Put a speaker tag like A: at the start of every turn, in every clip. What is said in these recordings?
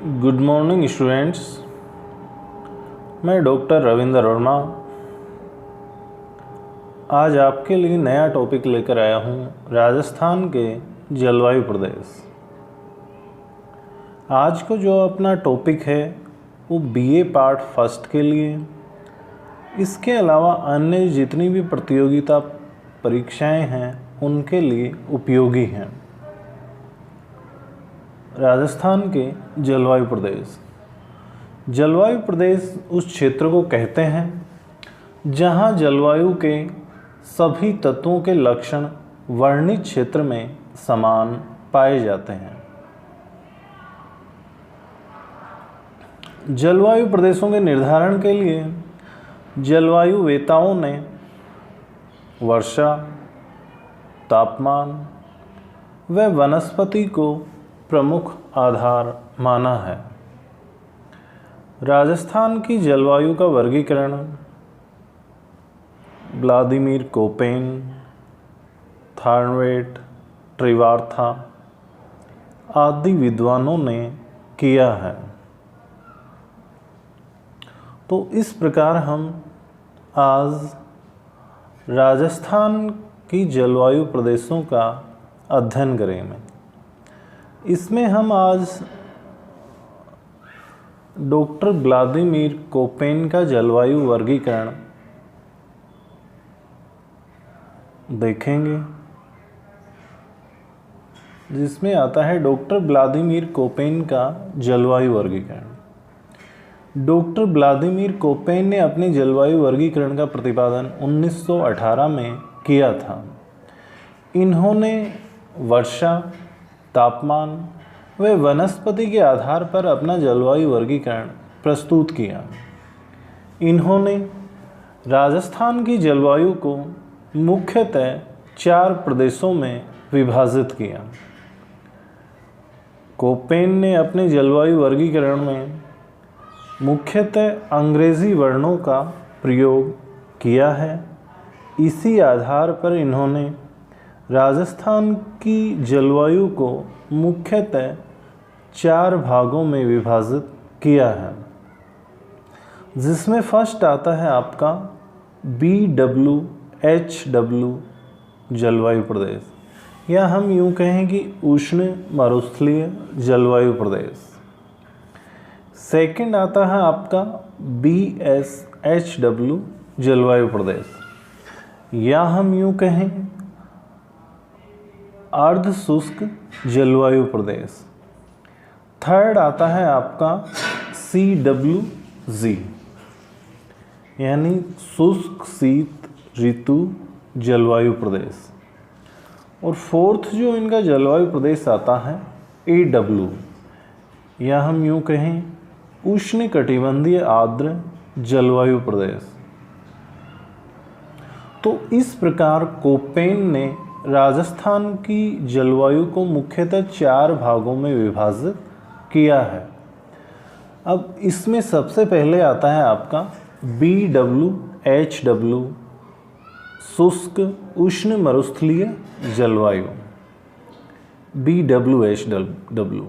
A: Good morning students. मैं doctor Ravindra Verma आज आपके लिए नया टॉपिक लेकर आया हूँ, राजस्थान के जलवायु प्रदेश। आज को जो अपना टॉपिक है वो बीए पार्ट फर्स्ट के लिए, इसके अलावा अन्य जितनी भी प्रतियोगिता परीक्षाएं हैं उनके लिए उपयोगी हैं। राजस्थान के जलवायु प्रदेश। जलवायु प्रदेश उस क्षेत्र को कहते हैं जहां जलवायु के सभी तत्वों के लक्षण वर्णित क्षेत्र में समान पाए जाते हैं। जलवायु प्रदेशों के निर्धारण के लिए जलवायु वेताओं ने वर्षा, तापमान व वनस्पति को प्रमुख आधार माना है। राजस्थान की जलवायु का वर्गीकरण व्लादिमीर कोपेन, थार्नवेट, त्रिवार्था आदि विद्वानों ने किया है। तो इस प्रकार हम आज राजस्थान की जलवायु प्रदेशों का अध्ययन करेंगे। इसमें हम आज डॉक्टर व्लादिमीर कोपेन का जलवायु वर्गीकरण देखेंगे, जिसमें आता है डॉक्टर व्लादिमीर कोपेन का जलवायु वर्गीकरण। डॉक्टर व्लादिमीर कोपेन ने अपने जलवायु वर्गीकरण का प्रतिपादन 1918 में किया था। इन्होंने वर्षा, तापमान व वनस्पति के आधार पर अपना जलवायु वर्गीकरण प्रस्तुत किया। इन्होंने राजस्थान की जलवायु को मुख्यतः 4 प्रदेशों में विभाजित किया। कोपेन ने अपने जलवायु वर्गीकरण में मुख्यतः अंग्रेजी वर्णों का प्रयोग किया है। इसी आधार पर इन्होंने राजस्थान की जलवायु को मुख्यतः 4 भागों में विभाजित किया है, जिसमें फर्स्ट आता है आपका BWHW जलवायु प्रदेश, या हम यूँ कहें कि उष्ण मरुस्थलीय जलवायु प्रदेश। सेकंड आता है आपका BSHW जलवायु प्रदेश, या हम यूँ कहें अर्ध शुष्क जलवायु प्रदेश। थर्ड आता है आपका CWG, यानी शुष्क शीत ऋतु जलवायु प्रदेश। और फोर्थ जो इनका जलवायु प्रदेश आता है AW, या हम यूँ कहें उष्ण कटिबंधीय आर्द्र जलवायु प्रदेश। तो इस प्रकार कोपेन ने राजस्थान की जलवायु को मुख्यतः 4 भागों में विभाजित किया है। अब इसमें सबसे पहले आता है आपका BWHW शुष्क उष्ण मरुस्थलीय जलवायु। BWHW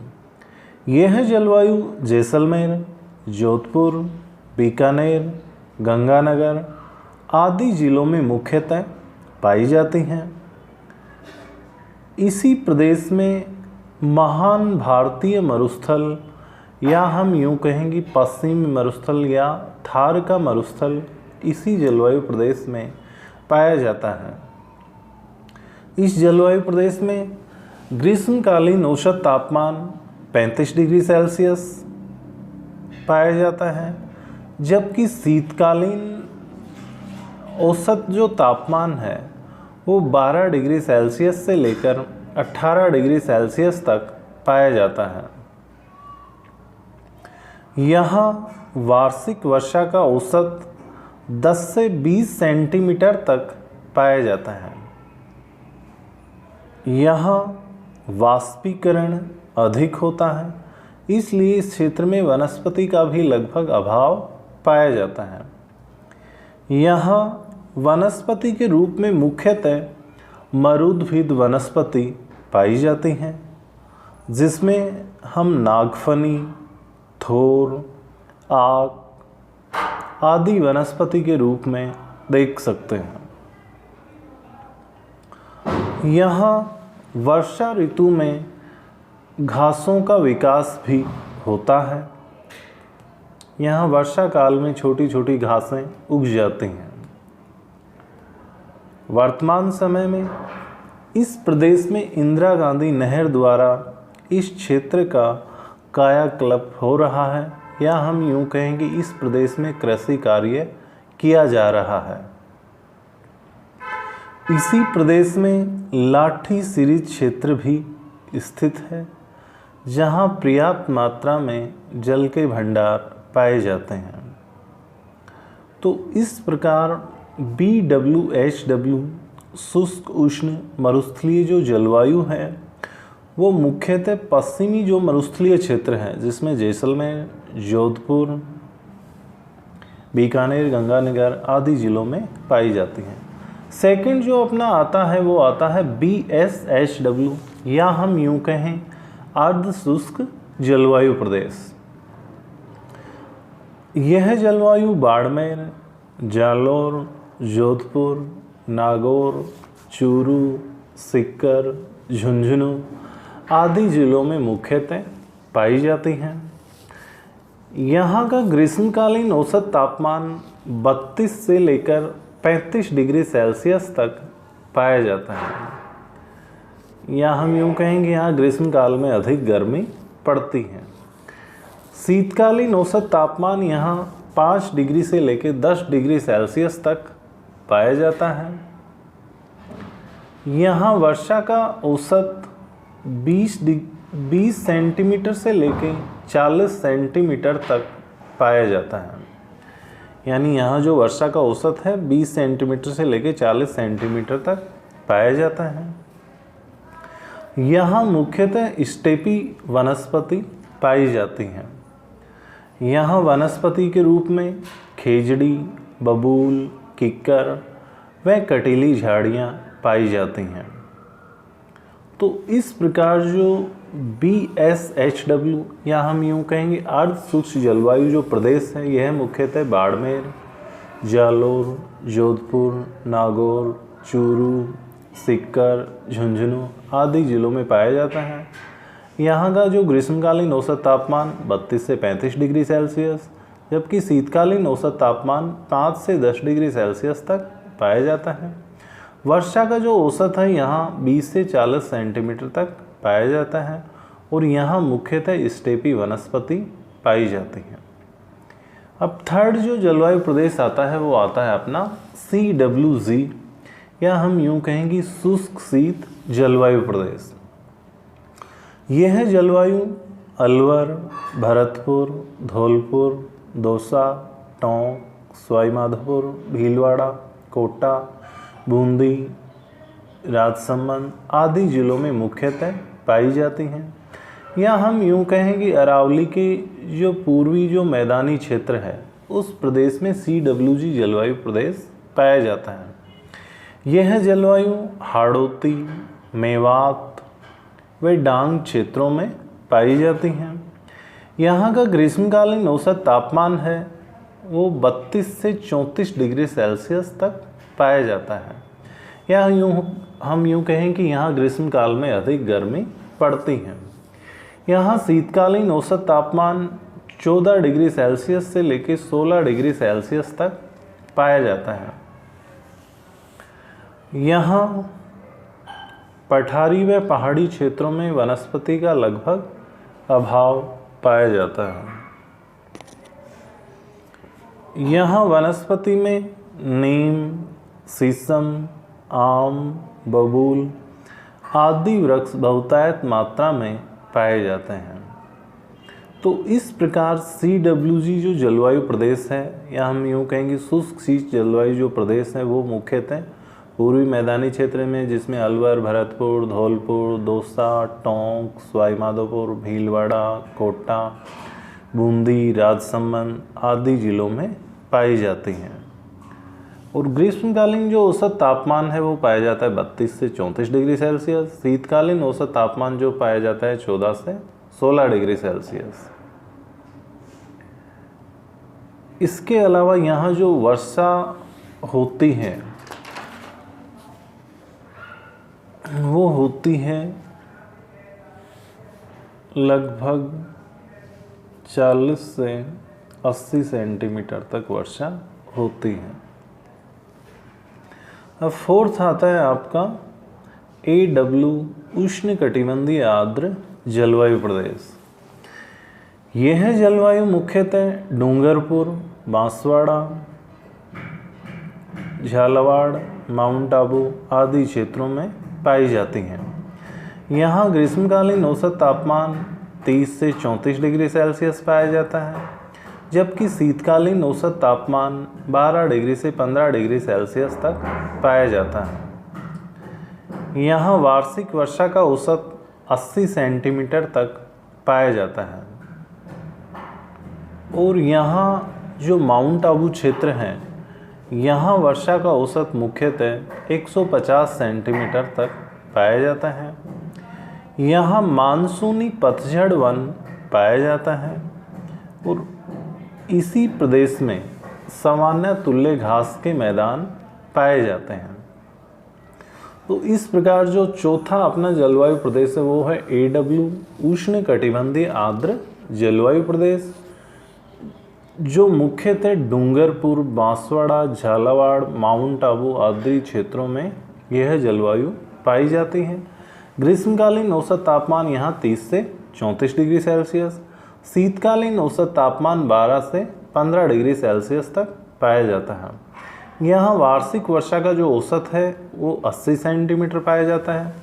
A: यह जलवायु जैसलमेर, जोधपुर, बीकानेर, गंगानगर आदि जिलों में मुख्यतः पाई जाती हैं। इसी प्रदेश में महान भारतीय मरुस्थल, या हम यूँ कहेंगे पश्चिमी मरुस्थल या थार का मरुस्थल इसी जलवायु प्रदेश में पाया जाता है। इस जलवायु प्रदेश में ग्रीष्मकालीन औसत तापमान 35 डिग्री सेल्सियस पाया जाता है, जबकि शीतकालीन औसत जो तापमान है वो 12 डिग्री सेल्सियस से लेकर 18 डिग्री सेल्सियस तक पाया जाता है। यहाँ वार्षिक वर्षा का औसत 10 से 20 सेंटीमीटर तक पाया जाता है। यहाँ वाष्पीकरण अधिक होता है, इसलिए इस क्षेत्र में वनस्पति का भी लगभग अभाव पाया जाता है। यहाँ वनस्पति के रूप में मुख्यतः मरुद्भिद वनस्पति पाई जाती हैं, जिसमें हम नागफनी, थोर, आक आदि वनस्पति के रूप में देख सकते हैं। यहाँ वर्षा ऋतु में घासों का विकास भी होता है। यहाँ वर्षा काल में छोटी छोटी घासें उग जाती हैं। वर्तमान समय में इस प्रदेश में इंदिरा गांधी नहर द्वारा इस क्षेत्र का कायाकल्प हो रहा है, या हम यूँ कहें कि इस प्रदेश में कृषि कार्य किया जा रहा है। इसी प्रदेश में लाठी सीरीज क्षेत्र भी स्थित है, जहाँ पर्याप्त मात्रा में जल के भंडार पाए जाते हैं। तो इस प्रकार BWHW शुष्क उष्ण मरुस्थलीय जो जलवायु है वो मुख्यतः पश्चिमी जो मरुस्थलीय क्षेत्र है, जिसमें जैसलमेर, जोधपुर, बीकानेर, गंगानगर आदि जिलों में पाई जाती हैं। सेकंड जो अपना आता है वो आता है BSHW, या हम यूँ कहें अर्ध शुष्क जलवायु प्रदेश। यह जलवायु बाड़मेर, जालौर, जोधपुर, नागौर, चूरू, सीकर, झुंझुनू आदि जिलों में मुख्यतः पाई जाती हैं। यहाँ का ग्रीष्मकालीन औसत तापमान 32 से लेकर 35 डिग्री सेल्सियस तक पाया जाता है। या हम यूँ कहेंगे यहाँ ग्रीष्मकाल में अधिक गर्मी पड़ती है। शीतकालीन औसत तापमान यहाँ 5 डिग्री से लेकर 10 डिग्री सेल्सियस तक पाया जाता है। यहाँ वर्षा का औसत 20 सेंटीमीटर से लेकर 40 सेंटीमीटर तक पाया जाता है। यानी यहाँ जो वर्षा का औसत है 20 सेंटीमीटर से लेकर 40 सेंटीमीटर तक पाया जाता है। यहाँ मुख्यतः स्टेपी वनस्पति पाई जाती हैं। यहाँ वनस्पति के रूप में खेजड़ी, बबूल, किक्कर व कटीली झाड़ियाँ पाई जाती हैं। तो इस प्रकार जो BSHW, या हम यूँ कहेंगे अर्ध शुष्क जलवायु जो प्रदेश है, यह मुख्यतः बाड़मेर, जालौर, जोधपुर, नागौर, चूरू, सीकर, झुंझुनू आदि जिलों में पाया जाता है। यहाँ का जो ग्रीष्मकालीन औसत तापमान 32 से 35 डिग्री सेल्सियस, जबकि शीतकालीन औसत तापमान 5 से 10 डिग्री सेल्सियस तक पाया जाता है। वर्षा का जो औसत है यहाँ 20 से 40 सेंटीमीटर तक पाया जाता है, और यहाँ मुख्यतः स्टेपी वनस्पति पाई जाती है। अब थर्ड जो जलवायु प्रदेश आता है वो आता है अपना CWG, या हम यूँ कहेंगे शुष्क शीत जलवायु प्रदेश। यह जलवायु अलवर, भरतपुर, धौलपुर, दौसा, टोंक, सवाईमाधोपुर, भीलवाड़ा, कोटा, बूंदी, राजसमंद आदि जिलों में मुख्यतः पाई जाती हैं। या हम यूँ कहें कि अरावली के जो पूर्वी जो मैदानी क्षेत्र है उस प्रदेश में CWG जलवायु प्रदेश पाया जाता है। यह जलवायु हाड़ौती, मेवात व डांग क्षेत्रों में पाई जाती हैं। यहाँ का ग्रीष्मकालीन औसत तापमान है वो 32 से 34 डिग्री सेल्सियस तक पाया जाता है। या हम यूँ कहें कि यहाँ ग्रीष्मकाल में अधिक गर्मी पड़ती है। यहाँ शीतकालीन औसत तापमान 14 डिग्री सेल्सियस से लेकर 16 डिग्री सेल्सियस तक पाया जाता है। यहाँ पठारी व पहाड़ी क्षेत्रों में वनस्पति का लगभग अभाव पाया जाता है। यहाँ वनस्पति में नीम, शीशम, आम, बबूल आदि वृक्ष बहुतायत मात्रा में पाए जाते हैं। तो इस प्रकार CWG जो जलवायु प्रदेश है, या हम यूँ कहेंगे शुष्क शीत जलवायु जो प्रदेश है, वो मुख्यतः पूर्वी मैदानी क्षेत्र में, जिसमें अलवर, भरतपुर, धौलपुर, दौसा, टोंक, सवाईमाधोपुर, भीलवाड़ा, कोटा, बूंदी, राजसमंद आदि जिलों में पाई जाती हैं। और ग्रीष्मकालीन जो औसत तापमान है वो पाया जाता है 32 से 34 डिग्री सेल्सियस। शीतकालीन औसत तापमान जो पाया जाता है 14 से 16 डिग्री सेल्सियस। इसके अलावा यहाँ जो वर्षा होती है वो होती है लगभग 40 से 80 सेंटीमीटर तक वर्षा होती है। अब फोर्थ आता है आपका AW उष्णकटिबंधीय आर्द्र जलवायु प्रदेश। यह जलवायु मुख्यतः डूंगरपुर, बांसवाड़ा, झालावाड़, माउंट आबू आदि क्षेत्रों में पाई जाती हैं। यहाँ ग्रीष्मकालीन औसत तापमान 30 से 34 डिग्री सेल्सियस पाया जाता है, जबकि शीतकालीन औसत तापमान 12 डिग्री से 15 डिग्री सेल्सियस तक पाया जाता है। यहाँ वार्षिक वर्षा का औसत 80 सेंटीमीटर तक पाया जाता है। और यहाँ जो माउंट आबू क्षेत्र है, यहाँ वर्षा का औसत मुख्यतः 150 सेंटीमीटर तक पाया जाता है। यहाँ मानसूनी पतझड़ वन पाया जाता है और इसी प्रदेश में सामान्य तुल्य घास के मैदान पाए जाते हैं। तो इस प्रकार जो चौथा अपना जलवायु प्रदेश है वो है AW उष्णकटिबंधीय आर्द्र जलवायु प्रदेश, जो मुख्यतः डूंगरपुर, बांसवाड़ा, झालावाड़, माउंट आबू आदि क्षेत्रों में यह जलवायु पाई जाती है। ग्रीष्मकालीन औसत तापमान यहाँ 30 से 34 डिग्री सेल्सियस, शीतकालीन औसत तापमान 12 से 15 डिग्री सेल्सियस तक पाया जाता है। यहाँ वार्षिक वर्षा का जो औसत है वो 80 सेंटीमीटर पाया जाता है,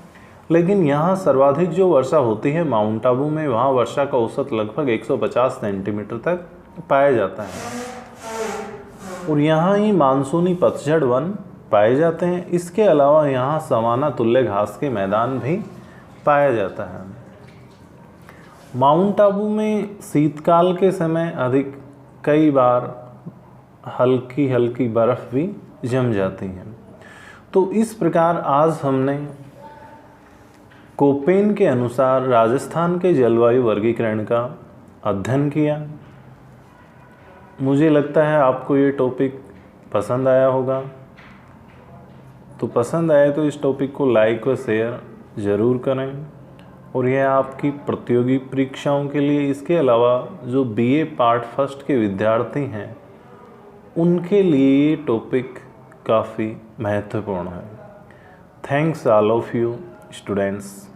A: लेकिन यहाँ सर्वाधिक जो वर्षा होती है माउंट आबू में, वहाँ वर्षा का औसत लगभग 150 सेंटीमीटर तक पाया जाता है। और यहाँ ही मानसूनी पतझड़ वन पाए जाते हैं। इसके अलावा यहाँ सवाना तुल्य घास के मैदान भी पाया जाता है। माउंट आबू में शीतकाल के समय अधिक कई बार हल्की हल्की बर्फ़ भी जम जाती है। तो इस प्रकार आज हमने कोपेन के अनुसार राजस्थान के जलवायु वर्गीकरण का अध्ययन किया। मुझे लगता है आपको ये टॉपिक पसंद आया होगा। तो पसंद आए तो इस टॉपिक को लाइक व शेयर ज़रूर करें। और यह आपकी प्रतियोगी परीक्षाओं के लिए, इसके अलावा जो BA पार्ट फर्स्ट के विद्यार्थी हैं उनके लिए ये टॉपिक काफ़ी महत्वपूर्ण है। Thanks all of you students.